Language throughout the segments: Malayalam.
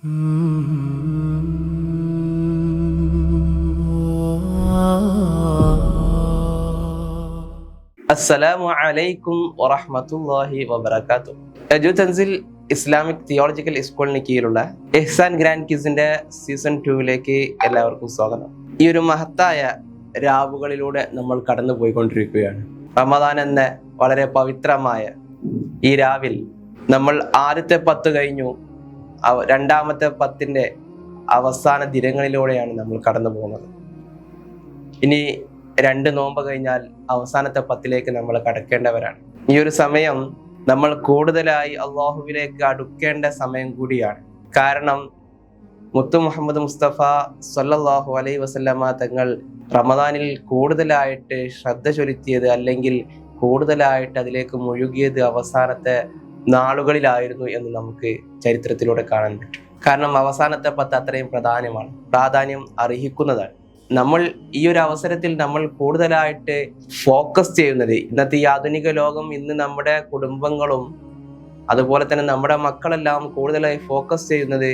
അസ്സലാമു അലൈക്കും വറഹ്മത്തുള്ളാഹി വബറകാതുഹു. എജു തൻസിൽ ഇസ്ലാമിക് തിയോളജിക്കൽ സ്കൂളിന് കീഴിലുള്ള ഇഹ്സാൻ ഗ്രാൻഡ് കിസിന്റെ സീസൺ 2 എല്ലാവർക്കും സ്വാഗതം. ഈ ഒരു മഹത്തായ രാവുകളിലൂടെ നമ്മൾ കടന്നു പോയിക്കൊണ്ടിരിക്കുകയാണ്. റമദാൻ എന്ന വളരെ പവിത്രമായ ഈ രാവിൽ നമ്മൾ ആദ്യത്തെ 10 കഴിഞ്ഞു, രണ്ടാമത്തെ 10ന്റെ അവസാന ദിനങ്ങളിലൂടെയാണ് നമ്മൾ കടന്നു പോകുന്നത്. ഇനി 2 നോമ്പ് കഴിഞ്ഞാൽ അവസാനത്തെ 10ലേക്ക് നമ്മൾ കടക്കേണ്ടവരാണ്. ഈ ഒരു സമയം നമ്മൾ കൂടുതലായി അള്ളാഹുവിലേക്ക് അടുക്കേണ്ട സമയം കൂടിയാണ്. കാരണം മുത്തു മുഹമ്മദ് മുസ്തഫ സല്ലല്ലാഹു അലൈഹി വസല്ലമ തങ്ങൾ റമദാനിൽ കൂടുതലായിട്ട് ശ്രദ്ധ ചൊലുത്തിയത്, അല്ലെങ്കിൽ കൂടുതലായിട്ട് അതിലേക്ക് മുഴുകിയത് അവസാനത്തെ നാളുകളിലായിരുന്നു എന്ന് നമുക്ക് ചരിത്രത്തിലൂടെ കാണാൻ പറ്റും. കാരണം അവസാനത്തെ 10 അത്രയും പ്രാധാന്യം അർഹിക്കുന്നതാണ്. നമ്മൾ ഈ ഒരു അവസരത്തിൽ നമ്മൾ കൂടുതലായിട്ട് ഫോക്കസ് ചെയ്യുന്നത്, ഇന്നത്തെ ഈ ആധുനിക ലോകം, ഇന്ന് നമ്മുടെ കുടുംബങ്ങളും അതുപോലെ തന്നെ നമ്മുടെ മക്കളെല്ലാം കൂടുതലായി ഫോക്കസ് ചെയ്യുന്നത്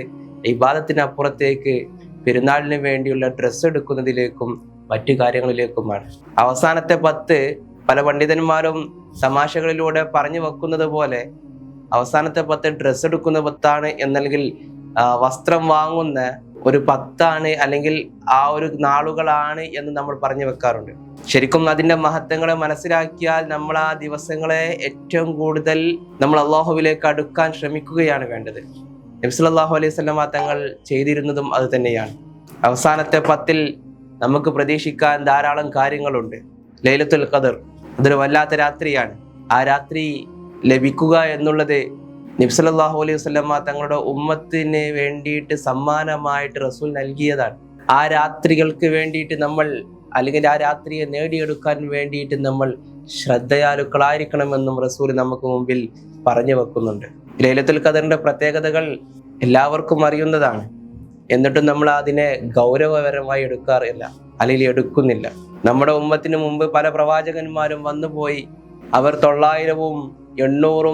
ഇബാദത്തിനപ്പുറത്തേക്ക് പെരുന്നാളിന് വേണ്ടിയുള്ള ഡ്രസ്സ് എടുക്കുന്നതിലേക്കും മറ്റു കാര്യങ്ങളിലേക്കുമാണ്. അവസാനത്തെ 10 പല പണ്ഡിതന്മാരും തമാശകളിലൂടെ പറഞ്ഞു വെക്കുന്നത് പോലെ അവസാനത്തെ 10 ഡ്രസ്സ് എടുക്കുന്ന 10 എന്നല്ലെങ്കിൽ വസ്ത്രം വാങ്ങുന്ന ഒരു 10 അല്ലെങ്കിൽ ആ ഒരു നാളുകളാണ് എന്ന് നമ്മൾ പറഞ്ഞു വെക്കാറുണ്ട്. ശരിക്കും അതിന്റെ മഹത്വങ്ങളെ മനസ്സിലാക്കിയാൽ നമ്മൾ ആ ദിവസങ്ങളെ ഏറ്റവും കൂടുതൽ നമ്മൾ അള്ളാഹുവിലേക്ക് അടുക്കാൻ ശ്രമിക്കുകയാണ് വേണ്ടത്. നബി സല്ലല്ലാഹു അലൈഹി വസല്ലമ തങ്ങൾ ചെയ്തിരുന്നതും അത് തന്നെയാണ്. അവസാനത്തെ 10 നമുക്ക് പ്രതീക്ഷിക്കാൻ ധാരാളം കാര്യങ്ങളുണ്ട്. ലൈലത്തുൽ ഖദർ അതൊരു വല്ലാത്ത രാത്രിയാണ്. ആ രാത്രി ലഭിക്കുക എന്നുള്ളത് നബി സല്ലല്ലാഹു അലൈഹി വസല്ലമ തങ്ങളുടെ ഉമ്മത്തിന് വേണ്ടിയിട്ട് സമ്മാനമായിട്ട് റസൂൽ നൽകിയതാണ്. ആ രാത്രികൾക്ക് വേണ്ടിയിട്ട് നമ്മൾ, അല്ലെങ്കിൽ ആ രാത്രിയെ നേടിയെടുക്കാൻ വേണ്ടിയിട്ട് നമ്മൾ ശ്രദ്ധയാലുക്കളായിരിക്കണമെന്നും റസൂൽ നമുക്ക് മുമ്പിൽ പറഞ്ഞു വെക്കുന്നുണ്ട്. ലൈലത്തുൽ ഖദറിന്റെ പ്രത്യേകതകൾ എല്ലാവർക്കും അറിയുന്നതാണ്. എന്നിട്ടും നമ്മൾ അതിനെ ഗൗരവപരമായി എടുക്കാറില്ല, അല്ലെങ്കിൽ എടുക്കുന്നില്ല. നമ്മുടെ ഉമ്മത്തിന് മുമ്പ് പല പ്രവാചകന്മാരും വന്നുപോയി. അവർ 900, 800,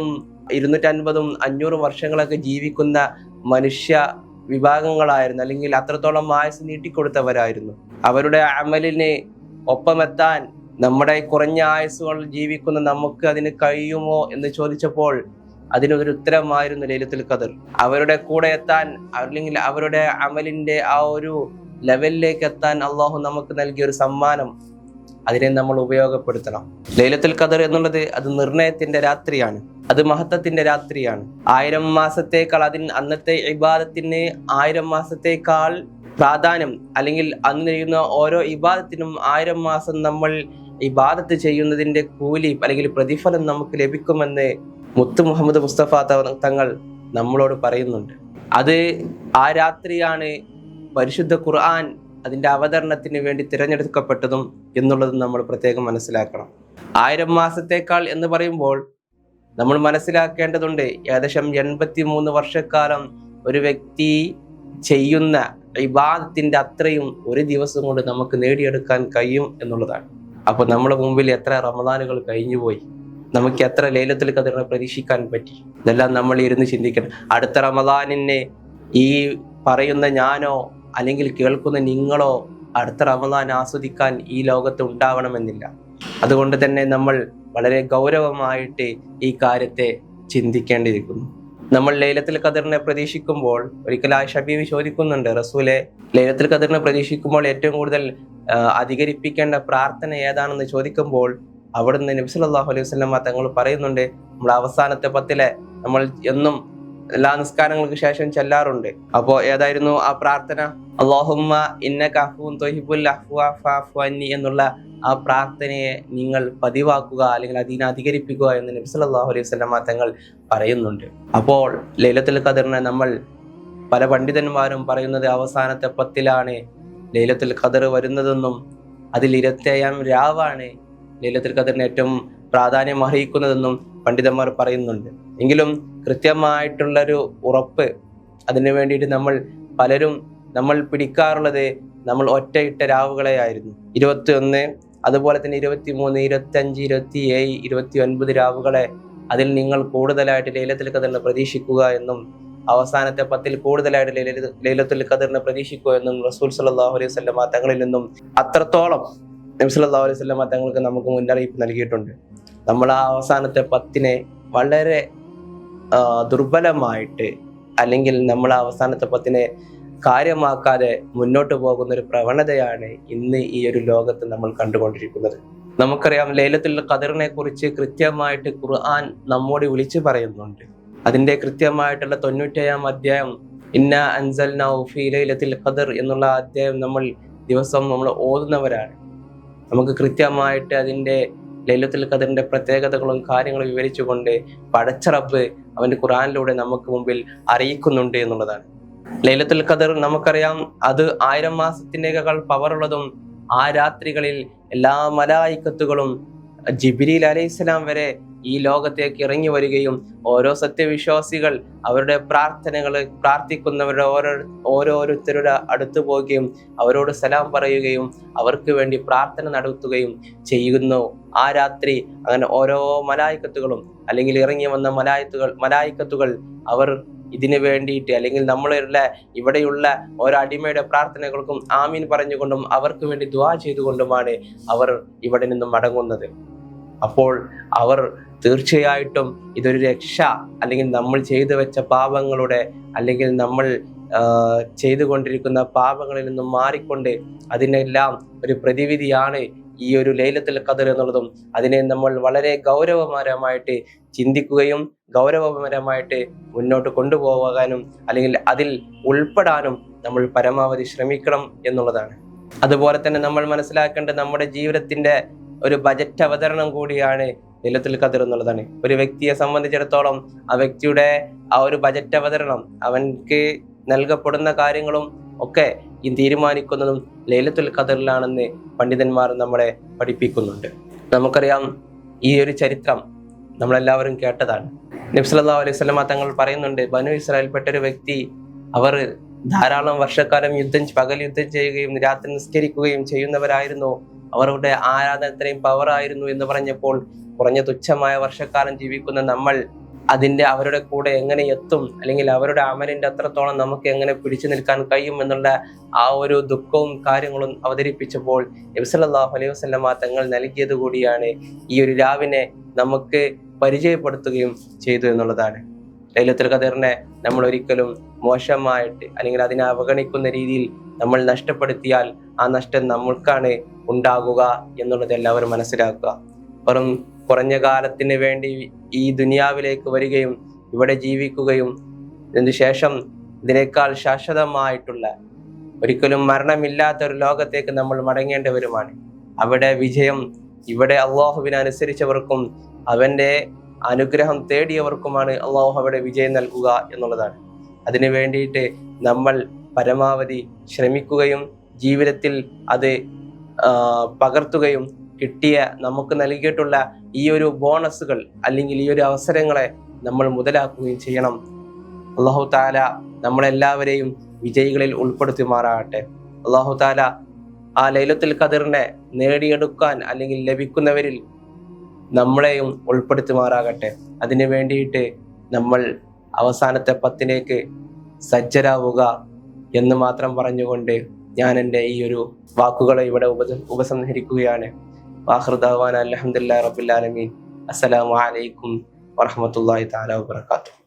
250, 500 വർഷങ്ങളൊക്കെ ജീവിക്കുന്ന മനുഷ്യ വിഭാഗങ്ങളായിരുന്നു, അല്ലെങ്കിൽ അത്രത്തോളം ആയുസ് നീട്ടിക്കൊടുത്തവരായിരുന്നു. അവരുടെ അമലിന് ഒപ്പമെത്താൻ നമ്മുടെ കുറഞ്ഞ ആയുസ്സുകൾ ജീവിക്കുന്ന നമുക്ക് അതിന് കഴിയുമോ എന്ന് ചോദിച്ചപ്പോൾ അതിനൊരു ഉത്തരമായിരുന്നു ലൈലത്തുൽ ഖദർ. അവരുടെ കൂടെ എത്താൻ, അല്ലെങ്കിൽ അവരുടെ അമലിന്റെ ആ ഒരു ലെവലിലേക്ക് എത്താൻ അള്ളാഹു നമുക്ക് നൽകിയ ഒരു സമ്മാനം, അതിനെ നമ്മൾ ഉപയോഗപ്പെടുത്തണം. ലൈലത്തുൽ ഖദർ എന്നുള്ളത് അത് നിർണയത്തിന്റെ രാത്രിയാണ്, അത് മഹത്വത്തിന്റെ രാത്രിയാണ്. 1000 മാസത്തേക്കാൾ അന്നത്തെ ഇബാദത്തിന് 1000 മാസത്തേക്കാൾ പ്രാധാന്യം, അല്ലെങ്കിൽ അന്ന് ചെയ്യുന്ന ഓരോ ഇബാദത്തിനും 1000 മാസം നമ്മൾ ഇബാദത്ത് ചെയ്യുന്നതിന്റെ കൂലി അല്ലെങ്കിൽ പ്രതിഫലം നമുക്ക് ലഭിക്കുമെന്ന് മുത്ത് മുഹമ്മദ് മുസ്തഫ തങ്ങൾ നമ്മളോട് പറയുന്നുണ്ട്. അത് ആ രാത്രിയാണ് പരിശുദ്ധ ഖുർആൻ അതിന്റെ അവതരണത്തിന് വേണ്ടി തിരഞ്ഞെടുക്കപ്പെട്ടതും എന്നുള്ളതും നമ്മൾ പ്രത്യേകം മനസ്സിലാക്കണം. 1000 മാസത്തേക്കാൾ എന്ന് പറയുമ്പോൾ നമ്മൾ മനസ്സിലാക്കേണ്ടതുണ്ട്, ഏകദേശം 83 വർഷക്കാലം ഒരു വ്യക്തി ചെയ്യുന്ന ഇബാദത്തിന്റെ അത്രയും ഒരു ദിവസം കൊണ്ട് നമുക്ക് നേടിയെടുക്കാൻ കഴിയും എന്നുള്ളതാണ്. അപ്പൊ നമ്മുടെ മുമ്പിൽ എത്ര റമദാനുകൾ കഴിഞ്ഞുപോയി, നമുക്ക് എത്ര ലൈലത്തുൽ ഖദറിനെ പ്രതീക്ഷിക്കാൻ പറ്റി, ഇതെല്ലാം നമ്മൾ ഇരുന്ന് ചിന്തിക്കണം. അടുത്ത റമദാനിനെ ഈ പറയുന്ന ഞാനോ അല്ലെങ്കിൽ കേൾക്കുന്ന നിങ്ങളോ അടുത്ത റമദാൻ ആസ്വദിക്കാൻ ഈ ലോകത്ത് ഉണ്ടാവണമെന്നില്ല. അതുകൊണ്ട് തന്നെ നമ്മൾ വളരെ ഗൗരവമായിട്ട് ഈ കാര്യത്തെ ചിന്തിക്കേണ്ടിയിരിക്കുന്നു. നമ്മൾ ലൈലത്തുൽ ഖദറിനെ പ്രതീക്ഷിക്കുമ്പോൾ ഒരിക്കൽ ആയിഷ ബീവി ചോദിക്കുന്നുണ്ട്, റസൂലെ, ലൈലത്തുൽ ഖദറിനെ പ്രതീക്ഷിക്കുമ്പോൾ ഏറ്റവും കൂടുതൽ അധികരിപ്പിക്കേണ്ട പ്രാർത്ഥന ഏതാണെന്ന് ചോദിക്കുമ്പോൾ അവിടുന്ന് നബി സല്ലല്ലാഹു അലൈഹി വസല്ലമ തങ്ങൾ പറയുന്നുണ്ട്, നമ്മൾ അവസാനത്തെ 10 നമ്മൾ എന്നും എല്ലാ നിസ്കാരങ്ങൾക്ക് ശേഷം ചെല്ലാറുണ്ട്. അപ്പോ ഏതായിരുന്നു ആ പ്രാർത്ഥന? അല്ലാഹുമ്മ ഇന്നക അഫ്വുൻ തുഹിബ്ബുൽ അഫ്വ ഫഅഫു അന്നി എന്നുള്ള ആ പ്രാർത്ഥനയെ നിങ്ങൾ പതിവാക്കുക, അല്ലെങ്കിൽ അതിനെ അധികരിപ്പിക്കുക എന്ന് നബി സല്ലല്ലാഹു അലൈഹി വസല്ലമ തങ്ങൾ പറയുന്നുണ്ട്. അപ്പോൾ ലൈലത്തുൽ ഖദറിനെ നമ്മൾ, പല പണ്ഡിതന്മാരും പറയുന്നത് അവസാനത്തെ 10 ലൈലത്തുൽ ഖദർ വരുന്നതെന്നും അതിൽ 27ാം രാവാണ് ലൈലത്തുൽ ഖദറിന് ഏറ്റവും പ്രാധാന്യം അർഹിക്കുന്നതെന്നും പണ്ഡിതന്മാർ പറയുന്നുണ്ട്. എങ്കിലും കൃത്യമായിട്ടുള്ളൊരു ഉറപ്പ് അതിനു വേണ്ടിയിട്ട് നമ്മൾ പിടിക്കാറുള്ളത് നമ്മൾ ഒറ്റയിട്ട രാവുകളെ ആയിരുന്നു. 21, അതുപോലെ തന്നെ 23, 25, 27, 29 രാവുകളെ, അതിൽ നിങ്ങൾ കൂടുതലായിട്ട് ലൈലത്തുൽ ഖദറിനെ പ്രതീക്ഷിക്കുക എന്നും അവസാനത്തെ 10 കൂടുതലായിട്ട് ലൈലത്തുൽ ഖദറിനെ പ്രതീക്ഷിക്കുക എന്നും റസൂൽ സല്ലല്ലാഹു അലൈഹി വസല്ലം തങ്ങളിൽ നിന്നും അത്രത്തോളം നബി സല്ലല്ലാഹു അലൈഹി വസല്ലം തങ്ങൾക്ക് നമുക്ക് മുന്നറിയിപ്പ് നൽകിയിട്ടുണ്ട്. നമ്മൾ ആ അവസാനത്തെ 10 വളരെ ദുർബലമായിട്ട്, അല്ലെങ്കിൽ നമ്മൾ ആ അവസാനത്തെ 10 കാര്യമാക്കാതെ മുന്നോട്ട് പോകുന്ന ഒരു പ്രവണതയാണ് ഇന്ന് ഈ ഒരു ലോകത്ത് നമ്മൾ കണ്ടുകൊണ്ടിരിക്കുന്നത്. നമുക്കറിയാം, ലൈലത്തുൽ ഖദറിനെ കുറിച്ച് കൃത്യമായിട്ട് ഖുർആൻ നമ്മോട് വിളിച്ചു പറയുന്നുണ്ട്. അതിന്റെ കൃത്യമായിട്ടുള്ള 97-ാം അധ്യായം, ഇന്നാ അൻസൽനാഹു ഫീ ലൈലത്തുൽ ഖദർ എന്നുള്ള അധ്യായം നമ്മൾ ഓതുന്നവരാണ്. നമുക്ക് കൃത്യമായിട്ട് അതിന്റെ ലൈലത്തുൽ ഖദറിന്റെ പ്രത്യേകതകളും കാര്യങ്ങളും വിവരിച്ചുകൊണ്ട് പടച്ച റബ്ബ് അവന്റെ ഖുർആനിലൂടെ നമുക്ക് മുമ്പിൽ അറിയിക്കുന്നുണ്ട് എന്നുള്ളതാണ്. ലൈലത്തുൽ ഖദർ നമുക്കറിയാം, അത് 1000 മാസത്തിനേക്കാൾ പവറുള്ളതും, ആ രാത്രികളിൽ എല്ലാ മലായിക്കത്തുകളും ജിബ്രീൽ അലൈഹിസ്സലാം വരെ ഈ ലോകത്തേക്ക് ഇറങ്ങി വരികയും ഓരോ സത്യവിശ്വാസികൾ അവരുടെ പ്രാർത്ഥനകൾ പ്രാർത്ഥിക്കുന്നവരുടെ ഓരോരുത്തരുടെ അടുത്ത് പോവുകയും അവരോട് സലാം പറയുകയും അവർക്ക് വേണ്ടി പ്രാർത്ഥന നടത്തുകയും ചെയ്യുന്നു. ആ രാത്രി അങ്ങനെ ഓരോ മലായിക്കത്തുകളും, അല്ലെങ്കിൽ ഇറങ്ങി വന്ന മലായിക്കത്തുകൾ അവർ ഇതിനു വേണ്ടിയിട്ട്, അല്ലെങ്കിൽ ഇവിടെയുള്ള ഓരോ അടിമയുടെ പ്രാർത്ഥനകൾക്കും ആമീൻ പറഞ്ഞുകൊണ്ടും അവർക്ക് വേണ്ടി ദുആ ചെയ്തുകൊണ്ടുമാണ് അവർ ഇവിടെ നിന്നും മടങ്ങുന്നത്. അപ്പോൾ അവർ തീർച്ചയായിട്ടും ഇതൊരു രക്ഷ, അല്ലെങ്കിൽ നമ്മൾ ചെയ്തു വെച്ച പാപങ്ങളുടെ, അല്ലെങ്കിൽ നമ്മൾ ചെയ്തുകൊണ്ടിരിക്കുന്ന പാപങ്ങളിൽ നിന്നും മാറിക്കൊണ്ട് അതിനെല്ലാം ഒരു പ്രതിവിധിയാണ് ഈ ഒരു ലൈലത്തുൽ ഖദർ എന്നുള്ളതും അതിനെ നമ്മൾ വളരെ ഗൗരവപരമായിട്ട് ചിന്തിക്കുകയും ഗൗരവപരമായിട്ട് മുന്നോട്ട് കൊണ്ടുപോകാനും, അല്ലെങ്കിൽ അതിൽ ഉൾപ്പെടാനും നമ്മൾ പരമാവധി ശ്രമിക്കണം എന്നുള്ളതാണ്. അതുപോലെ തന്നെ നമ്മൾ മനസ്സിലാക്കേണ്ടത്, നമ്മുടെ ജീവിതത്തിന്റെ ഒരു ബജറ്റ് അവതരണം കൂടിയാണ് ലൈലത്തുൽ ഖദർ എന്നുള്ളതാണ്. ഒരു വ്യക്തിയെ സംബന്ധിച്ചിടത്തോളം ആ വ്യക്തിയുടെ ആ ഒരു ബജറ്റ് അവതരണം, അവൻക്ക് നൽകപ്പെടുന്ന കാര്യങ്ങളും ഒക്കെ ഈ തീരുമാനിക്കുന്നതും ലൈലത്തുൽ ഖദറിലാണെന്ന് പണ്ഡിതന്മാർ നമ്മളെ പഠിപ്പിക്കുന്നുണ്ട്. നമുക്കറിയാം, ഈ ഒരു ചരിത്രം നമ്മളെല്ലാവരും കേട്ടതാണ്. നബി സല്ലല്ലാഹു അലൈഹി വസല്ലം തങ്ങൾ പറയുന്നുണ്ട്, ബനു ഇസ്രായേൽപ്പെട്ട ഒരു വ്യക്തി, അവർ ധാരാളം വർഷക്കാലം പകൽ യുദ്ധം ചെയ്യുകയും രാത്രി നിസ്കരിക്കുകയും ചെയ്യുന്നവരായിരുന്നു. അവരുടെ ആരാധന ഇത്രയും പവറായിരുന്നു എന്ന് പറഞ്ഞപ്പോൾ, കുറഞ്ഞ തുച്ഛമായ വർഷക്കാലം ജീവിക്കുന്ന നമ്മൾ അവരുടെ കൂടെ എങ്ങനെ എത്തും, അല്ലെങ്കിൽ അവരുടെ അമലിന്റെ അത്രത്തോളം നമുക്ക് എങ്ങനെ പിടിച്ചു നിൽക്കാൻ കഴിയും എന്നുള്ള ആ ഒരു ദുഃഖവും കാര്യങ്ങളും അവതരിപ്പിച്ചപ്പോൾ നബി സല്ലല്ലാഹു അലൈഹി വസല്ലം തങ്ങൾ നൽകിയത് കൂടിയാണ് ഈ ഒരു രാവിനെ നമുക്ക് പരിചയപ്പെടുത്തുകയും ചെയ്തു എന്നുള്ളതാണ്. ലൈലത്തുൽ ഖദറിനെ നമ്മൾ ഒരിക്കലും മോശമായിട്ട്, അല്ലെങ്കിൽ അതിനെ അവഗണിക്കുന്ന രീതിയിൽ നമ്മൾ നഷ്ടപ്പെടുത്തിയാൽ ആ നഷ്ടം നമ്മൾക്കാണ് ഉണ്ടാകുക എന്നുള്ളത് എല്ലാവരും മനസ്സിലാക്കുക. വെറും കുറഞ്ഞ കാലത്തിന് വേണ്ടി ഈ ദുനിയാവിലേക്ക് വരികയും ഇവിടെ ജീവിക്കുകയും ഇതിനുശേഷം ഇതിനേക്കാൾ ശാശ്വതമായിട്ടുള്ള, ഒരിക്കലും മരണമില്ലാത്ത ഒരു ലോകത്തേക്ക് നമ്മൾ മടങ്ങേണ്ടവരുമാണ്. അവിടെ വിജയം, ഇവിടെ അള്ളാഹുവിനെ അനുസരിച്ചവർക്കും അവന്റെ അനുഗ്രഹം തേടിയവർക്കുമാണ് അള്ളാഹു അവിടെ വിജയം നൽകുക എന്നുള്ളതാണ്. അതിനു വേണ്ടിയിട്ട് നമ്മൾ പരമാവധി ശ്രമിക്കുകയും ജീവിതത്തിൽ അത് പകർത്തുകയും കിട്ടിയ, നമുക്ക് നൽകിയിട്ടുള്ള ഈ ഒരു ബോണസുകൾ, അല്ലെങ്കിൽ ഈ ഒരു അവസരങ്ങളെ നമ്മൾ മുതലാക്കുകയും ചെയ്യണം. അല്ലാഹു തആല നമ്മളെല്ലാവരെയും വിജയികളിൽ ഉൾപ്പെടുത്തുമാറാകട്ടെ. അല്ലാഹു തആല ആ ലൈലത്തുൽ ഖദറിനെ നേടിയെടുക്കാൻ, അല്ലെങ്കിൽ ലഭിക്കുന്നവരിൽ നമ്മളെയും ഉൾപ്പെടുത്തുമാറാകട്ടെ. അതിനു വേണ്ടിയിട്ട് നമ്മൾ അവസാനത്തെ 10 സജ്ജരാവുക എന്ന് മാത്രം പറഞ്ഞുകൊണ്ട് ഞാൻ എൻ്റെ ഈ ഒരു വാക്കുകളെ ഇവിടെ ഉപസംഹരിക്കുകയാണ്. വാഖിറു ദഅ്വാനാ അൽഹംദുലില്ലാഹി റബ്ബിൽ ആലമീൻ. അസ്സലാമു അലൈക്കും വറഹ്മത്തുള്ളാഹി തആല വബറകാതുഹു.